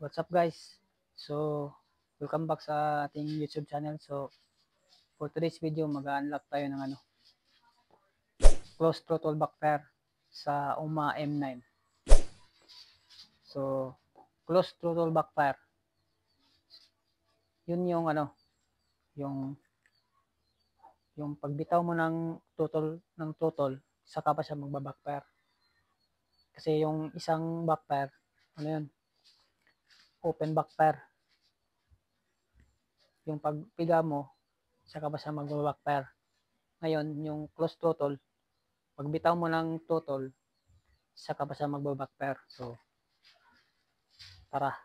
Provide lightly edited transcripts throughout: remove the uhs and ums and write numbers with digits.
What's up guys? So, welcome back sa ating YouTube channel. So, for today's video, mag-unlock tayo ng closed throttle backfire sa UMA M9. So, closed throttle backfire. Yun yung yung pagbitaw mo ng throttle, saka pa siya magba-backfire. Kasi yung isang backfire, open backfire. Yung pagpiga mo, saka pa siya magba-backfire. Ngayon, yung closed throttle, pagbitaw mo ng throttle, saka pa siya magba-backfire. So, tara,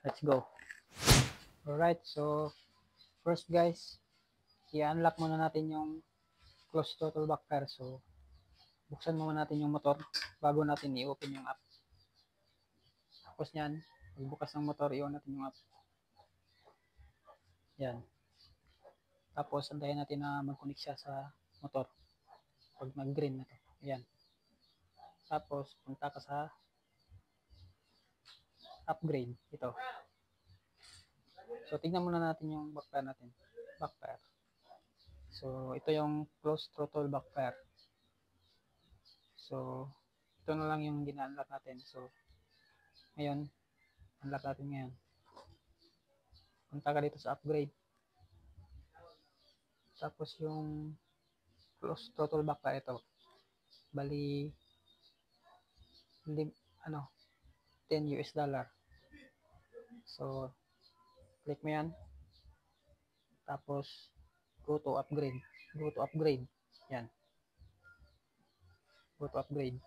let's go. Alright, so first guys, i-unlock muna natin yung closed throttle backfire. So, buksan muna natin yung motor bago natin i-open yung app. Tapos nyan, pagbukas ng motor, i-on natin yung app. Yan. Tapos, antayin natin na mag-connect siya sa motor. Pag nag-green na to. Yan. Tapos, punta ka sa upgrade. Ito. So, tignan muna natin yung backfire natin. Backfire. So, ito yung closed throttle backfire. So, ito na lang yung gina-unlock natin. So, ngayon, unlock natin ngayon. Punta ka dito sa upgrade. Tapos yung closed throttle backfire ito. Bali, $10. So, click mo yan. Tapos, go to upgrade. Go to upgrade. Yan. Go to upgrade.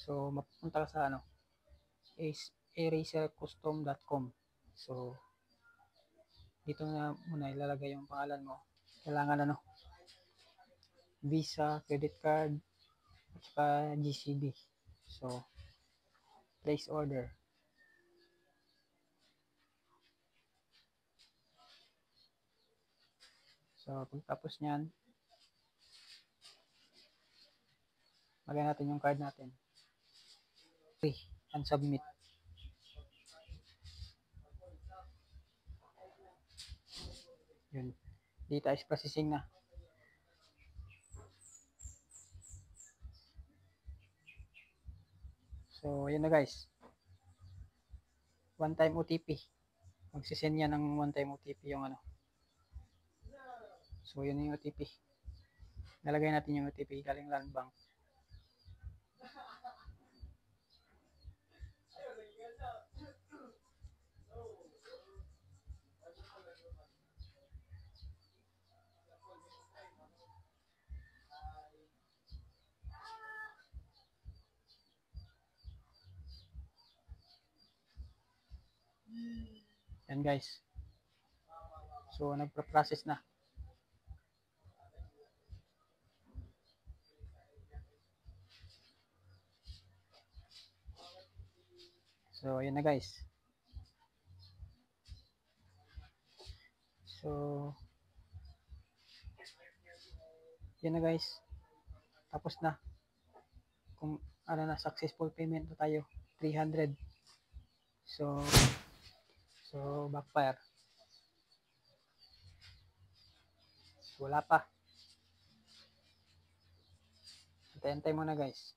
So, mapunta ka sa aracercustom.com. So, dito na muna ilalagay yung pangalan mo. Kailangan Visa, credit card, at saka GCB. So, place order. So, pagtapos nyan, lagay natin yung card natin. Okay, and submit. Yun. Data is processing na. So, yun na guys. One time OTP. Magsisend yan ng one time OTP yung So, yun yung OTP. Nalagay natin yung OTP galing Land Bank. Yan guys. So, nagpa-process na. So, yun na guys. So, yun na guys. Tapos na. Kung successful payment na tayo. 300. So, backfire. Wala pa. Antay-antay muna guys.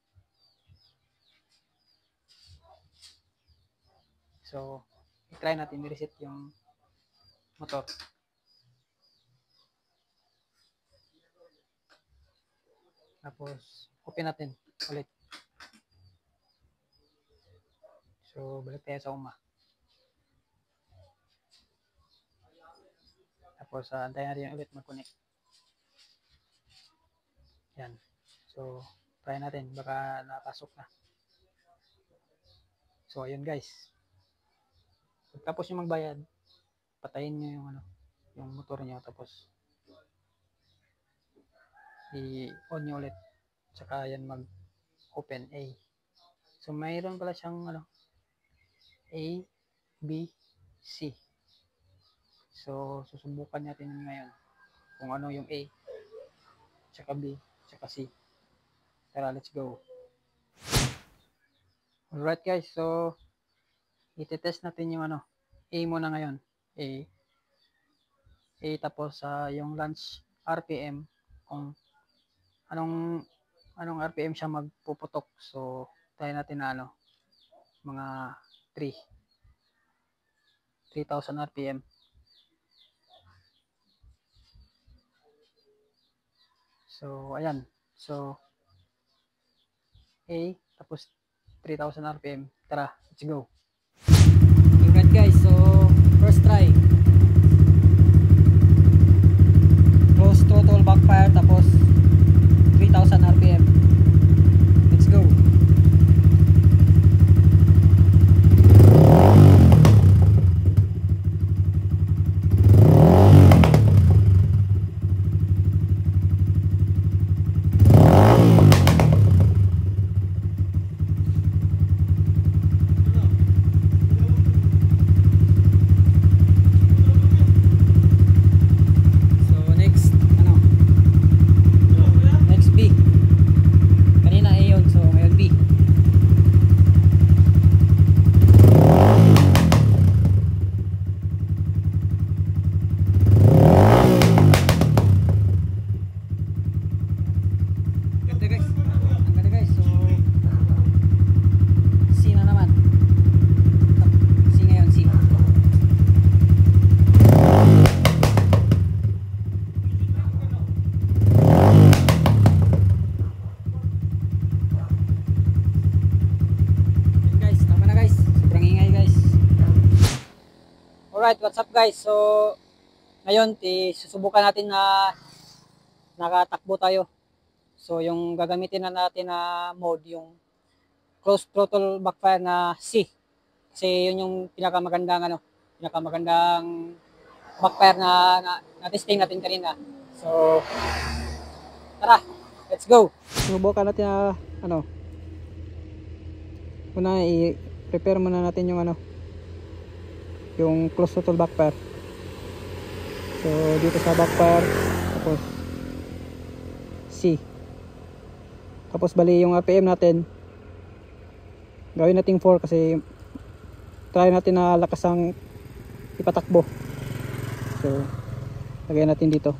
So, try natin i-reset yung motor. Tapos, open natin ulit. So, balik tayo sa UMA. Tapos, antayin natin ulit mag-connect. Yan. So, try natin. Baka napasok na. So, ayun guys. Tapos yung magbayad, patayin nyo yung motor nyo. Tapos, i-on nyo ulit. Tsaka yan mag-open A. So, mayroon pala siyang A, B, C. So, susubukan natin ngayon kung ano yung A, tsaka B, tsaka C. Tara, let's go. Alright guys, so itetest natin yung ano, A muna ngayon. A tapos yung launch RPM kung anong RPM siya magpuputok. So try natin na ano, mga 3,000 RPM. So ayan. So A tapos 3,000 RPM. Tara, let's go. Alright guys, so first try. Close throttle backfire tapos 3,000 RPM. Let's go. Alright, what's up guys? So, ngayon, susubukan natin na nakatakbo tayo. So, yung gagamitin na natin na mode, yung close throttle backfire na C. Kasi yun yung pinakamagandang backfire na testing natin kanina. So, tara, let's go! Susubukan natin na, una i-prepare muna natin yung yung close throttle backfire. So dito sa backfire, tapos C, tapos bali yung RPM natin gawin natin 4 kasi try natin na lakas ang ipatakbo. So lagay natin dito.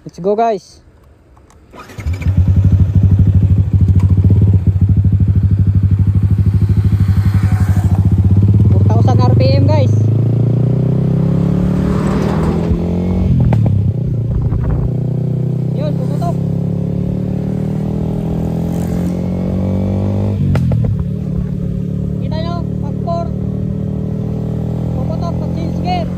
Let's go guys. 4,000 RPM guys. Yun, pumutok. Kita nyo, pag 4 pumutok, pag change gear.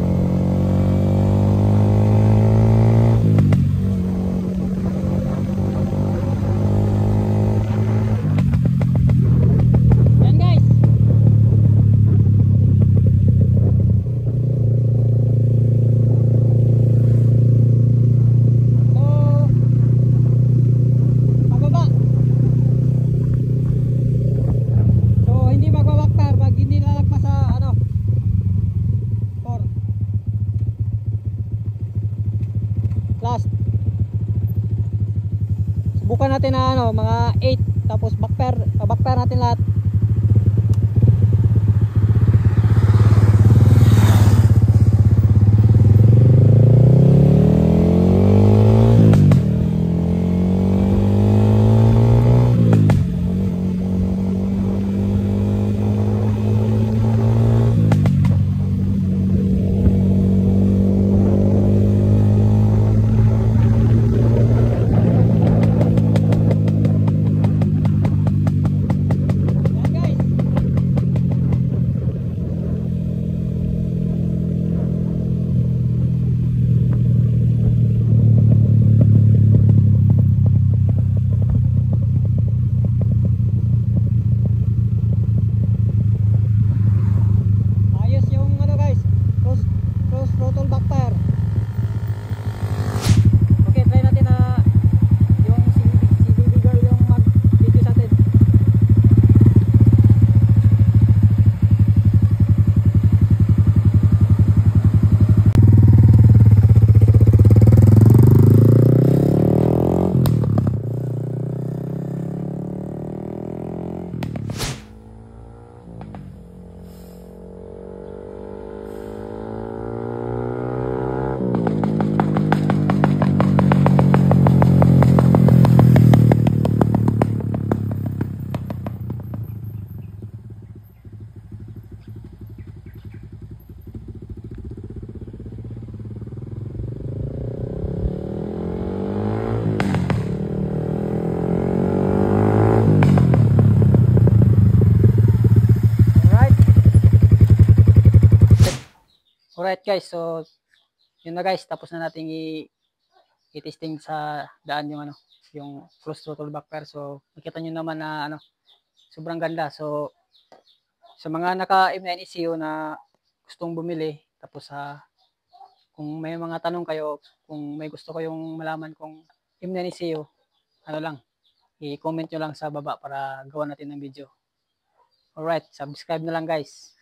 Subukan natin na mga 8 tapos backfire natin lahat. Alright guys, so yun na guys, tapos na nating i-testing sa daan yung yung closed throttle backfire. So nakita nyo naman na sobrang ganda. So sa mga naka M9 ECU na gustong bumili, tapos kung may mga tanong kayo, kung may gusto kayong malaman kung M9 ECU, i-comment nyo lang sa baba para gawa natin ng video. Alright, subscribe na lang guys.